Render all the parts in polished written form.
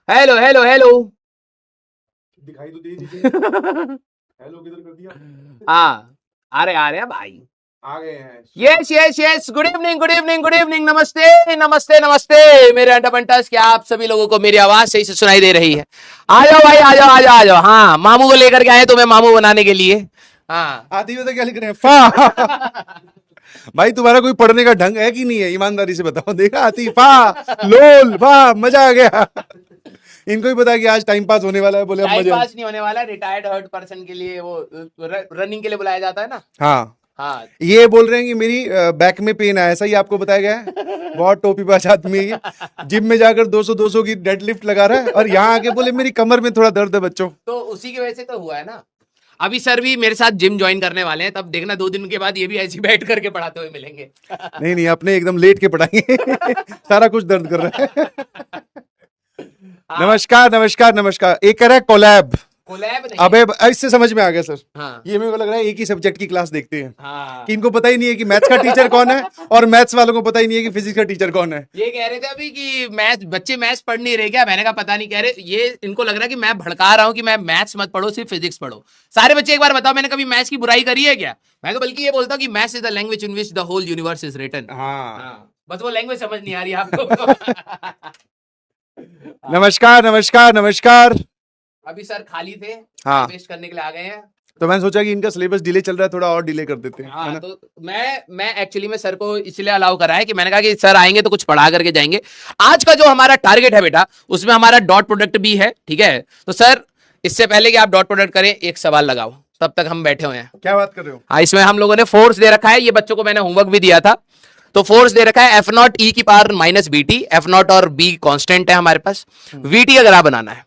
Hello hello hello. दिखाई तो दे दीजिए। हेलो किधर कर दिया? हाँ, आ रहे हैं भाई। आ गए हैं। Yes yes yes, good evening good evening good evening, नमस्ते नमस्ते नमस्ते मेरे अंडा बंटस, क्या आप सभी लोगों को मेरी आवाज सही से सुनाई दे रही है? आ जाओ भाई, आ जाओ आ जाओ आ जाओ। हाँ, मामू को लेकर के आए तुम्हें मामू बनाने के लिए। हाँ। आती हुई तो क्या लिख रहे हैं? फा। भाई तुम्हारा कोई पढ़ने का ढंग है कि नहीं है? ईमानदारी से बताओ। देखा, आती फा लोल वाह, मजा आ गया। इनको ही पता कि आज टाइम पास होने वाला है, बोले अब टाइम मजा। पास नहीं होने वाला, रिटायर्ड हर्ट पर्सन के लिए वो रनिंग के लिए बुलाया जाता है ना। हाँ, हाँ। ये बोल रहे हैं कि मेरी बैक में पेन है, ऐसा ही आपको बताया गया है? बहुत टोपी पास आदमी है ये। जिम में जाकर 200 200 की डेडलिफ्ट लगा रहा है और यहाँ आके बोले मेरी कमर में थोड़ा दर्द है बच्चों। तो उसी की वजह से तो हुआ है ना। अभी सर भी मेरे साथ जिम ज्वाइन करने वाले हैं, तब देखना 2 दिन के बाद ये भी ऐसी बैठ करके पढ़ाते हुए मिलेंगे। नहीं नहीं, अपने एकदम लेट के पढ़ाएंगे। सारा कुछ दर्द कर रहा है। हाँ। नमस्कार नमस्कार नमस्कार। एक कह रहा है कोलैब। कोलैब नहीं अबे है। इससे समझ में आ गया सर। हाँ ये मेरे को लग रहा है एक ही सब्जेक्ट की क्लास देखते हैं, हाँ। कि इनको पता ही नहीं है कि मैथ्स का टीचर कौन है और मैथ्स वालों को पता ही नहीं है कि फिजिक्स का टीचर कौन है। ये कह रहे थे अभी कि मैथ्स बच्चे मैथ्स पढ़ नहीं रहे क्या? मैंने कहा पता नहीं, कह रहे ये इनको लग रहा है कि मैं भड़का रहा हूँ कि मैं मैथ्स मत पढ़ो, सिर्फ फिजिक्स पढ़ो। सारे बच्चे एक बार बताओ, मैंने कभी मैथ्स की बुराई करी है क्या? मैं तो बल्कि ये बोलता हूँ कि maths is the language in which the whole universe is written. हाँ। हाँ, बस वो लैंग्वेज समझ नहीं आ रही आपको। नमस्कार नमस्कार नमस्कार। अभी सर खाली थे, हाँ, वेस्ट करने के लिए आ गए हैं। तो मैंने सोचा कि इनका सिलेबस डिले चल रहा है, थोड़ा और डिले कर देते हैं, है हाँ, ना? तो मैं एक्चुअली में सर को इसलिए अलाउ करा है कि मैंने कहा कि सर आएंगे तो कुछ पढ़ा करके जाएंगे। आज का जो हमारा टारगेट है बेटा, उसमें हमारा डॉट प्रोडक्ट भी है, ठीक है? तो सर, इससे पहले कि आप डॉट प्रोडक्ट करें, एक सवाल लगाओ, तब तक हम बैठे हुए हैं। क्या बात कर रहे हो? हाँ, इसमें हम लोगों ने फोर्स दे रखा है, ये बच्चों को मैंने होमवर्क भी दिया था। तो फोर्स दे रखा है एफ नॉट ई की power minus b t. F naught और बी कांस्टेंट है हमारे पास, वी टी अगर आप बनाना है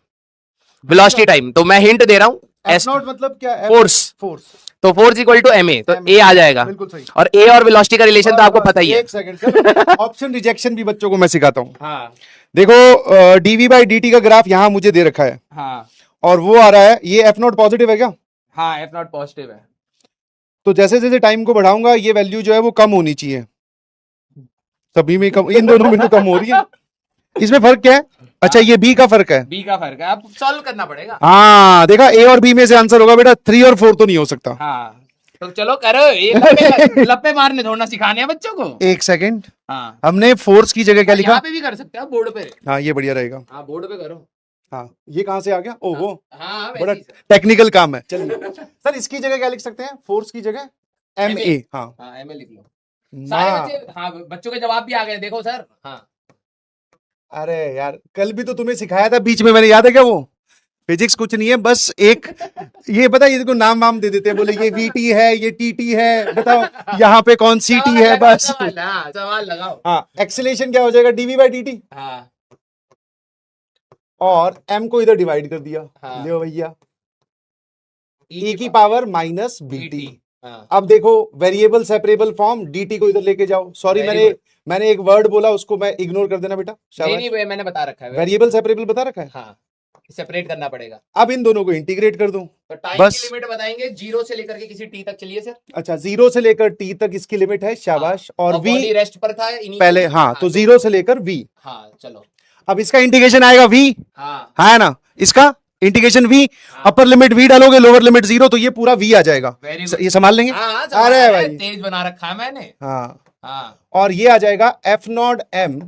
वेलोसिटी टाइम, तो मैं हिंट दे रहा हूं। एफ नॉट मतलब क्या? फोर्स। फोर्स। तो force equal to m a, तो ए आ जाएगा। बिल्कुल सही। और ए और वेलोसिटी का रिलेशन तो आपको पता ही है। एक सेकंड सर, ऑप्शन रिजेक्शन भी बच्चों को मैं सिखाता हूँ। हाँ देखो, डीवी बाई डी टी का ग्राफ यहाँ मुझे दे रखा है हाँ और वो आ रहा है, ये एफ नॉट पॉजिटिव है क्या? हाँ, एफ नॉट पॉजिटिव है। तो जैसे जैसे टाइम को बढ़ाऊंगा ये वैल्यू जो है वो कम होनी चाहिए। सभी में कम, इन दोनों में तो कम हो रही है। इसमें फर्क क्या है? अच्छा, ये बी का फर्क है। बी का फर्क है, अब सॉल्व करना पड़ेगा। हाँ देखा, ए और बी में से आंसर होगा बेटा, 3 और 4 तो नहीं हो सकता। हाँ, तो चलो करो, ये लप्पे लप्पे मारने थोड़ा सिखाने हैं बच्चों को। एक सेकंड, हाँ, हमने फोर्स की जगह क्या लिखा? यहाँ पे भी कर सकते हो बोर्ड पे। हाँ ये बढ़िया रहेगा। हाँ, बोर्ड पे करो। हाँ, ये कहाँ से आ गया? ओहो, हाँ, बड़ा वैसे ही सर। टेक्निकल काम है। चलिए सर, इसकी जगह क्या लिख सकते हैं? फोर्स की जगह एम ए। हाँ, हाँ, एम ए लिख लो। सारे बच्चे, हाँ, बच्चों के जवाब भी आ गए, देखो सर। हाँ, अरे यार, कल भी तो तुम्हें सिखाया था बीच में, मैंने, याद है क्या वो? फिजिक्स कुछ नहीं है, बस एक ये पता है, इसको नाम वाम दे देते हैं, बोले ये वीटी है, ये टीटी है, बताओ यहाँ पे कौन सी टी है, बस। सवाल लगाओ। हाँ, एक्सीलरेशन क्या हो जाएगा? Dv by d t. हाँ और एम को इधर डिवाइड कर दिया। हाँ। लियो भैया, ई ई की पावर माइनस बी टी। हाँ, अब देखो, वेरिएबल सेपरेबल फॉर्म, dt को इधर लेके जाओ। सॉरी, Very मैंने good. मैंने एक वर्ड बोला, उसको मैं इग्नोर कर देना बेटा। नहीं शाबाश। नहीं, मैंने बता रखा है। वेरिएबल सेपरेबल बता रखा है। हाँ, सेपरेट करना पड़ेगा। अब इन दोनों को इंटीग्रेट कर दूं, तो टाइम बस। की लिमिट बताएंगे, 0 से लेकर के किसी टी तक, चलिए सर। अच्छा, 0 से लेकर t तक इसकी लिमिट है, शाबाश। और v बॉडी रेस्ट पर था पहले, हाँ, तो 0 से लेकर v। हाँ, चलो। अब इसका इंटीग्रेशन आएगा v, हाँ है ना? इसका इंटीग्रेशन v, हाँ। अपर लिमिट v डालोगे, लोअर लिमिट 0, तो ये पूरा v आ जाएगा। Very good. ये संभाल लेंगे। हाँ, अरे भाई, तेज बना रखा है मैंने। हाँ। हाँ। और ये आ जाएगा एफ नॉट एम।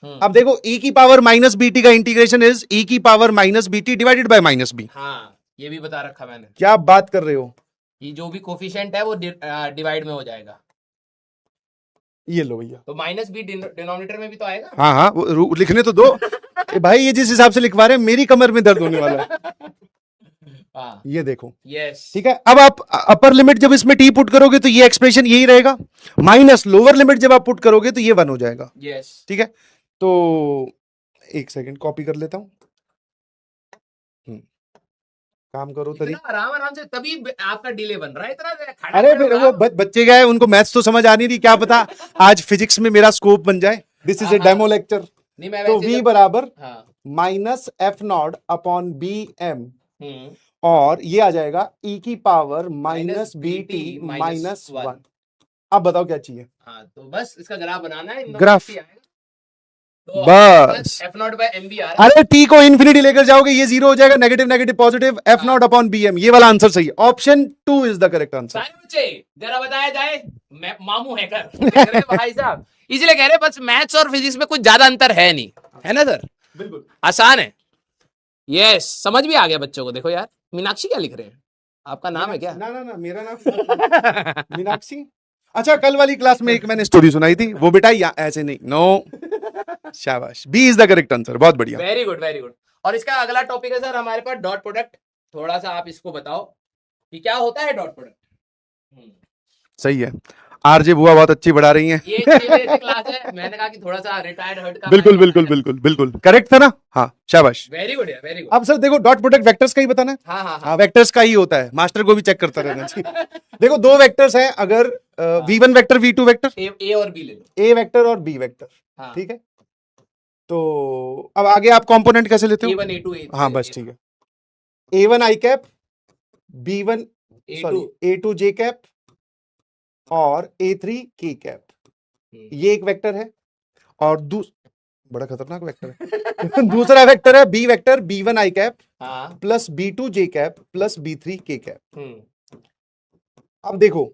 अब देखो, e की पावर माइनस बी टी का इंटीग्रेशन इज e की power minus b t divided by minus b. हाँ, ये भी बता रखा मैंने। क्या आप बात कर रहे हो? ये जो भी कोफिशिएंट है वो डिवाइड में हो जाएगा। ये लो भैया, तो माइनस बी डिनोमिनेटर में भी तो आएगा। हाँ हाँ, वो लिखने तो दो। भाई ये जिस हिसाब से लिखवा रहे हैं, मेरी कमर में दर्द होने वाला है। हाँ, ये देखो, यस। ठीक है। अब आप अपर लिमिट जब इसमें टी पुट करोगे तो ये एक्सप्रेशन यही रहेगा, माइनस लोअर लिमिट जब आप पुट करोगे तो ये 1 हो जाएगा। यस। ठीक है, तो एक सेकंड कॉपी कर लेता हूं। काम करो तरी। आराम आराम से, तभी आपका डिले बन रहा है इतना खड़ा। अरे फिर वो बच्चे गए, उनको मैथ्स तो समझ आ नहीं रही, क्या पता आज फिजिक्स में मेरा स्कोप बन जाए। This is a demo lecture. नहीं, मैं तो v बराबर हाँ। Minus F naught upon b m, और ये आ जाएगा e की power minus b t minus 1। अब बताओ क्या चाहिए? हाँ, तो बस इसका ग्राफ बनाना है। ग्राफ तो बस F not by M B आ रहा अरे टी को इन्फिनिटी लेकर जाओगे ये जीरो हो जाएगा, negative negative positive, F naught upon b m, ये वाला आंसर सही है, ऑप्शन 2 इज द करेक्ट है। आंसर। सारे बच्चे जरा बताया जाए, मामू है कर कह रहे भाई साहब, इसलिए कह रहे बस मैथ्स और फिजिक्स में कुछ ज्यादा अंतर है नहीं, है ना सर? बिल्कुल आसान है। यस, समझ भी आ गया बच्चों को। देखो यार, मीनाक्षी क्या लिख रहे हैं? आपका नाम है क्या? ना ना ना, मेरा नाम मीनाक्षी। अच्छा, कल वाली क्लास में एक मैंने स्टोरी सुनाई थी, वो बेटा या ऐसे नहीं, नो, शाबाश, B is the correct answer, बहुत बढ़िया। Very good, very good. और इसका अगला टॉपिक है सर हमारे पास डॉट प्रोडक्ट। थोड़ा सा आप इसको बताओ कि क्या होता है डॉट प्रोडक्ट। सही है, आरजे बुआ बहुत अच्छी बढ़ा रही हैं। ये 6 बजे से क्लास है, मैंने कहा कि थोड़ा सा रिटायर्ड हर्ट का बिल्कुल बिल्कुल बिल्कुल बिल्कुल करेक्ट था ना, हाँ शाबाश। वेरी गुड है, वेरी गुड। अब सर देखो, डॉट प्रोडक्ट वेक्टर्स का ही बताना है। हाँ हाँ हाँ, हाँ, वेक्टर्स का ही होता है, मास्टर को भी चेक करता रहना चाहिए। देखो, दो वेक्टर्स हैं, अगर v1 वेक्टर v2 वेक्टर, ए और बी ले लो। a वेक्टर और b वेक्टर, हाँ, ठीक है। तो अब आगे आप कंपोनेंट कैसे लेते हो? A1 A2 A3 हाँ बस ठीक है, a1 i cap, b1 A2 sorry a2 j cap और a3 k कैप, ये एक वेक्टर है। और बड़ा खतरनाक वेक्टर है। दूसरा वेक्टर है b vector b1 i cap हाँ, plus b2 j cap plus b3 k cap. हम्म, अब देखो,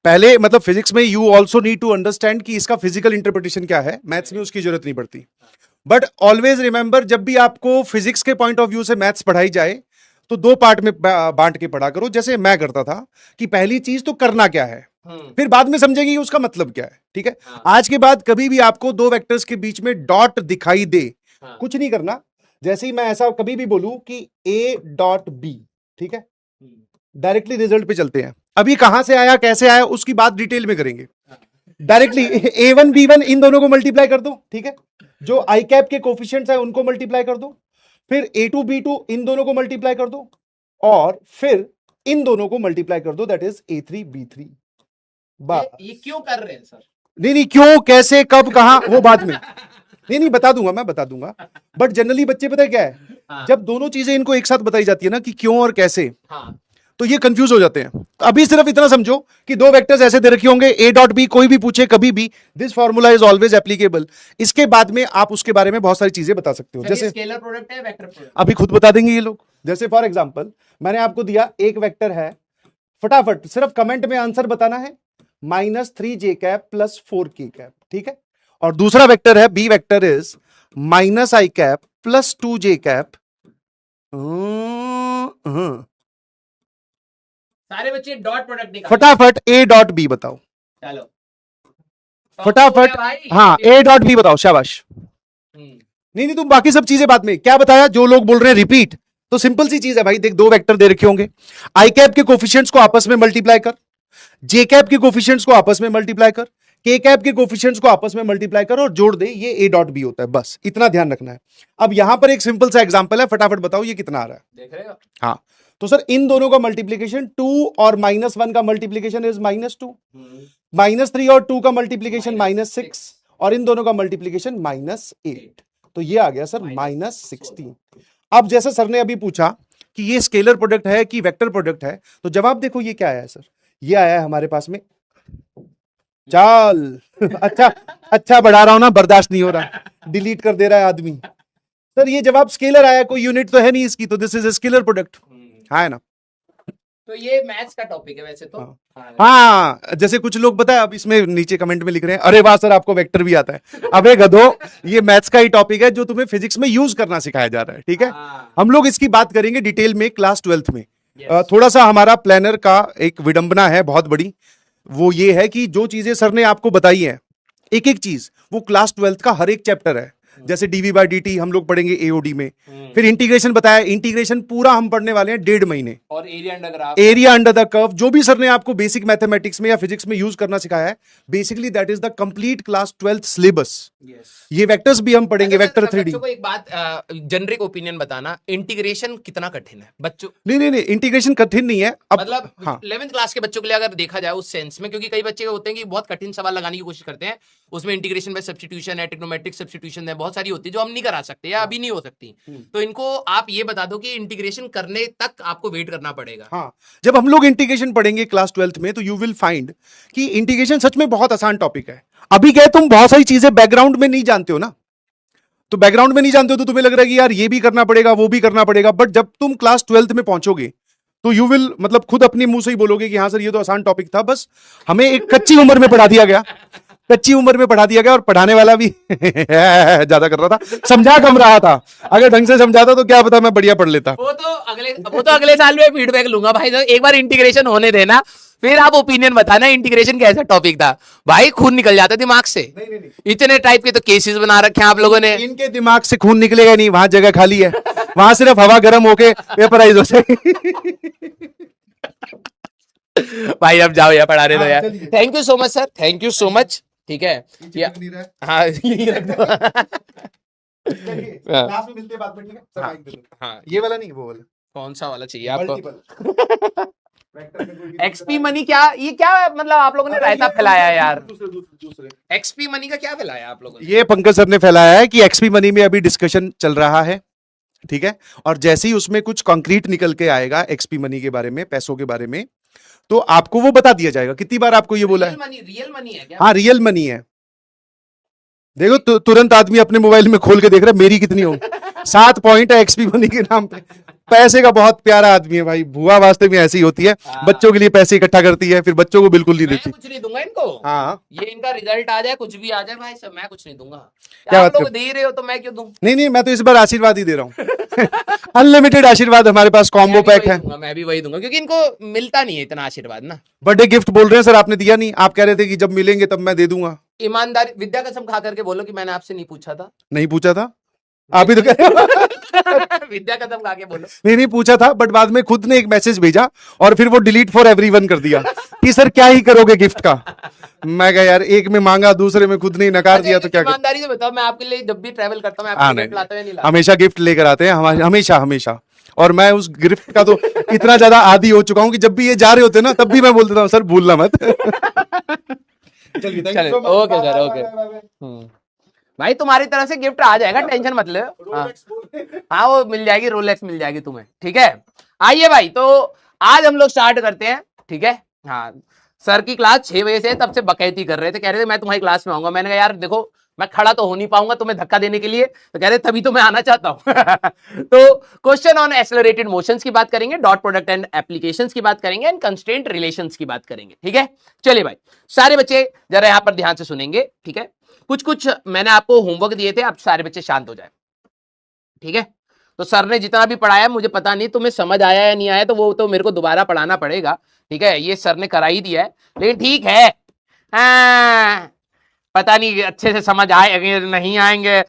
पहले मतलब फिजिक्स में you also need to understand कि इसका फिजिकल इंटरप्रिटेशन क्या है, मैथ्स में उसकी जरूरत नहीं पड़ती। बट ऑलवेज रिमेंबर, जब भी आपको फिजिक्स के पॉइंट ऑफ व्यू से मैथ्स पढ़ाई जाए तो दो पार्ट में बांट के पढ़ा करो, जैसे मैं करता था कि पहली चीज तो करना क्या है, फिर बाद में समझेंगे कि उसका मतलब क्या है, ठीक है। हाँ। आज के बाद कभी भी आपको दो वेक्टर्स के बीच में डॉट दिखाई दे, हाँ। कुछ नहीं करना, जैसे ही मैं ऐसा कभी भी बोलूं कि a डॉट बी, ठीक है, डायरेक्टली रिजल्ट पे चलते हैं। अभी कहां से आया कैसे आया उसकी बात डिटेल में करेंगे, डायरेक्टली a1 b1 इन दोनों को मल्टीप्लाई कर दो, ठीक है, जो आई कैप के कोफिशिएंट्स है उनको मल्टीप्लाई कर दो, फिर a2 b2 इन दोनों को मल्टीप्लाई कर दो, और फिर इन दोनों को मल्टीप्लाई कर दो, दैट इज a3 b3। ये क्यों कर रहे हैं सर? नहीं, क्यों कैसे कब कहां वो बाद में, नहीं बता दूंगा, मैं बता दूंगा। बट जनरली बच्चे पता है क्या है, हाँ। जब दोनों चीजें इनको एक साथ बताई जाती है ना कि क्यों और कैसे, हाँ, तो ये कंफ्यूज हो जाते हैं। अभी सिर्फ इतना समझो कि दो वेक्टर्स ऐसे दे रखे होंगे, a डॉट बी, कोई भी पूछे कभी भी, this formula is always applicable. इसके बाद में आप उसके बारे में बहुत सारी चीजें बता सकते हो, जैसे स्केलर प्रोडक्ट है, वेक्टर प्रोडक्ट? अभी खुद बता देंगे ये लोग। जैसे फॉर एग्जांपल मैंने आपको दिया एक वेक्टर है, फटाफट सिर्फ कमेंट में आंसर बताना है, -3j cap plus 4k cap, ठीक है। और दूसरा वेक्टर है b vector is -i cap plus 2j cap. सारे बच्चे डॉट प्रोडक्ट निकाल। फटाफट a डॉट बी बताओ, चलो फटाफट, हाँ a डॉट बी बताओ, शाबाश। नहीं तुम बाकी सब चीजें बाद में, क्या बताया, जो लोग बोल रहे हैं रिपीट, तो सिंपल सी चीज है भाई, देख दो वेक्टर दे रखे होंगे, आई कैप के कोफिशिएंट्स को आपस में मल्टीप्लाई कर, जे कैप के कोफिशिएंट्स को आपस में मल्टीप्लाई कर, के कैप के कोफिशिएंट्स को आपस में मल्टीप्लाई कर और जोड़ दे, ये a डॉट बी होता है, बस इतना ध्यान रखना है। अब यहां पर एक सिंपल सा एग्जांपल है, फटाफट बताओ ये कितना आ रहा है, देख रहे हो? हाँ तो सर इन दोनों का मल्टीप्लीकेशन 2 और -1 का मल्टीप्लीकेशन इज -2, -3 और 2 का मल्टीप्लीकेशन -6, और इन दोनों का मल्टीप्लीकेशन -8, तो ये आ गया सर -16। अब जैसे सर ने अभी पूछा कि ये स्केलर प्रोडक्ट है कि वेक्टर प्रोडक्ट है, तो जवाब देखो ये क्या आया है सर, ये आया है हमारे पास में, चाल अच्छा बढ़ा रहा हूं ना, बर्दाश्त नहीं हो रहा, डिलीट कर दे रहा है आदमी। सर ये जवाब स्केलर आया, कोई यूनिट तो है नहीं इसकी, तो this is a scalar product, है ना। तो ये मैथ्स का टॉपिक है वैसे तो। हाँ, जैसे कुछ लोग पता है अब इसमें नीचे कमेंट में लिख रहे हैं, अरे वाह सर आपको वेक्टर भी आता है। अबे गधो, ये मैथ्स का ही टॉपिक है जो तुम्हें फिजिक्स में यूज करना सिखाया जा रहा है, ठीक है। हम लोग इसकी बात करेंगे डिटेल में क्लास 12th में। थोड़ा सा हमारा प्लानर का एक विडंबना है बहुत बड़ी, वो ये है कि जो चीजें सर ने आपको बताई है, एक एक चीज वो क्लास 12th का हर एक चैप्टर है। जैसे dv/dt हम लोग पढ़ेंगे एओडी में, फिर इंटीग्रेशन बताया, इंटीग्रेशन पूरा हम पढ़ने वाले हैं 1.5 महीने, और एरिया अंडर द कर्व, जो भी सर ने आपको बेसिक मैथमेटिक्स में या फिजिक्स में यूज करना सिखाया है, basically that is the complete class 12th syllabus. ये वेक्टर्स भी हम पढ़ेंगे, वेक्टर 3D। बच्चों को एक बात जनरिक ओपिनियन बताना, इंटीग्रेशन कितना कठिन है बच्चों? नहीं इंटीग्रेशन कठिन नहीं है, अब मतलब हाँ 11th क्लास के बच्चों के लिए अगर देखा जाए उस सेंस में, क्योंकि कई बच्चे होते हैं कि बहुत कठिन सवाल लगाने की कोशिश करते हैं, उसमें इंटीग्रेशन में सब्स्टिट्यूशन है, ट्रिग्नोमेट्रिक सब्स्टिट्यूशन है, बहुत सारी होती है जो हम नहीं करा सकते या अभी नहीं हो सकती। तो इनको आप ये बता दो कि इंटीग्रेशन करने तक आपको वेट करना पड़ेगा। हाँ, जब हम लोग इंटीग्रेशन पढ़ेंगे क्लास 12th में, तो यू विल फाइंड कि इंटीग्रेशन सच में बहुत आसान टॉपिक है। अभी क्या तुम बहुत सारी चीजें बैकग्राउंड में नहीं जानते हो ना, तो बैकग्राउंड में नहीं जानते हो तो तुम्हें लग रहा है कि यार ये भी करना पड़ेगा, वो भी करना पड़ेगा, बट जब तुम क्लास 12th में पहुंचोगे तो यू विल मतलब खुद अपनी मुंह से ही बोलोगे कि हाँ सर ये तो आसान टॉपिक था, बस हमें एक कच्ची उम्र में पढ़ा दिया गया, कच्ची उम्र में पढ़ा दिया गया, और पढ़ाने वाला भी ज्यादा कर रहा था, समझा कम रहा था। अगर ढंग से समझाता तो क्या पता मैं बढ़िया पढ़ लेता। वो तो अगले साल में फीडबैक लूंगा भाई, तो एक बार इंटीग्रेशन होने देना, फिर आप ओपिनियन बताना इंटीग्रेशन कैसा टॉपिक था। भाई खून निकल जाता दिमाग से। इतने टाइप के तो केसेस बना रखे हैं आप लोगों ने। इनके दिमाग से खून निकलेगा नहीं, वहां जगह खाली है, वहां सिर्फ हवा गर्म होके वेपराइज हो जाएगी। भाई अब जाओ यार, पढ़ा रहे दो हाँ, यार। चलिए। Thank you so much sir, thank you so much. ठीक है या, हाँ यही रख दो। क्लास में मिलते हैं बाद में, ठीक है सर, हाँ। माइक दे दो। हाँ, ये वाला नहीं, वो वाला कौन सा वाला चाहिए आपको? मल्टीपल। एक्सपी मनी क्या, ये क्या मतलब आप लोगों ने रायता फैलाया है यार? दूसरे एक्सपी मनी का क्या फैलाया आप लोगों ने? ये पंकज सर ने फैलाया है कि एक्सपी मनी में अभी डिस्कशन चल रहा है, ठीक है, और जैसे ही उसमें कुछ कंक्रीट निकल के आएगा एक्सपी मनी के बारे में, पैसों के बारे में, तो आपको वो बता दिया जाएगा। कितनी बार आपको ये बोला है? रियल मनी है क्या? हाँ रियल मनी है। देखो तुरंत आदमी अपने मोबाइल में खोल के देख रहा है मेरी कितनी हो। 7 पॉइंट है एक्सपी मनी के नाम पे। पैसे का बहुत प्यारा आदमी है भाई, बुआ वास्ते में ऐसी होती है, हाँ। बच्चों के लिए पैसे इकट्ठा करती है, फिर बच्चों को बिल्कुल नहीं मैं देती। कुछ नहीं दूंगा इनको। हाँ ये इनका रिजल्ट आ जाए, कुछ भी आ जाए भाई, सब मैं कुछ नहीं दूंगा। क्या आप बात लोग कर- दे रहे हो तो मैं क्यों दूं? नहीं नहीं, मैं तो इस बार आशीर्वाद ही दे रहा हूँ। अनलिमिटेड आशीर्वाद हमारे पास कॉम्बो पैक है। मैं भी वही दूंगा क्योंकि इनको मिलता नहीं है इतना आशीर्वाद ना। बर्थडे गिफ्ट बोल रहे हैं सर, आपने दिया नहीं, आप कह रहे थे कि जब मिलेंगे तब मैं दे दूंगा। ईमानदारी विद्या कसम खा करके बोलो कि मैंने आपसे नहीं पूछा था। नहीं पूछा था, आप ही तो कह रहे हो। विद्या कसम खा के बोलो। नहीं पूछा था, बट बाद में खुद ने एक मैसेज भेजा और फिर वो डिलीट फॉर एवरीवन कर दिया कि सर क्या ही करोगे गिफ्ट का। मैं कहा यार एक में मांगा, दूसरे में खुद ने नकार दिया, तो क्या कर... ईमानदारी से बताओ, मैं आपके लिए जब भी ट्रैवल करता हूँ मैं हाँ, आपके लिए नहीं, गिफ्ट लाता है नहीं लाता? हमेशा गिफ्ट लेकर आते हैं हमेशा हमेशा। और मैं उस गिफ्ट का तो इतना ज्यादा आदी हो चुका हूँ कि जब भी ये जा रहे होते हैं ना तब भी मैं बोल देता हूँ सर भूलना मत। चलिए चलिए, ओके सर, ओके। भाई तुम्हारी तरफ से गिफ्ट आ जाएगा, टेंशन मत लो। हाँ हाँ, वो मिल जाएगी, रोलेक्स मिल जाएगी तुम्हें, ठीक है। आइए भाई, तो आज हम लोग स्टार्ट करते हैं, ठीक है। हाँ, सर की क्लास 6 बजे से तब से बकैती कर रहे थे, कह रहे थे मैं तुम्हारी क्लास में आऊंगा। मैंने कहा यार देखो मैं खड़ा तो हो नहीं पाऊंगा तुम्हें धक्का देने के लिए, तो कह रहे तभी तो मैं आना चाहता हूं। तो क्वेश्चन ऑन एक्सेलरेटेड मोशंस की बात करेंगे, डॉट प्रोडक्ट एंड एप्लीकेशंस की बात करेंगे, एंड कंस्ट्रेंट रिलेशंस की बात करेंगे, ठीक है। चलिए भाई, सारे बच्चे जरा यहां पर ध्यान से सुनेंगे, ठीक है। कुछ मैंने आपको होमवर्क दिए थे, आप सारे बच्चे शांत हो जाए, ठीक है। तो सर ने जितना भी पढ़ाया मुझे पता नहीं तुम्हें समझ आया या नहीं आया, तो वो तो मेरे को दोबारा पढ़ाना पड़ेगा, ठीक है। ये सर ने करा ही दिया है, लेकिन ठीक है। पता नहीं अच्छे से समझ आएंगे नहीं आएंगे।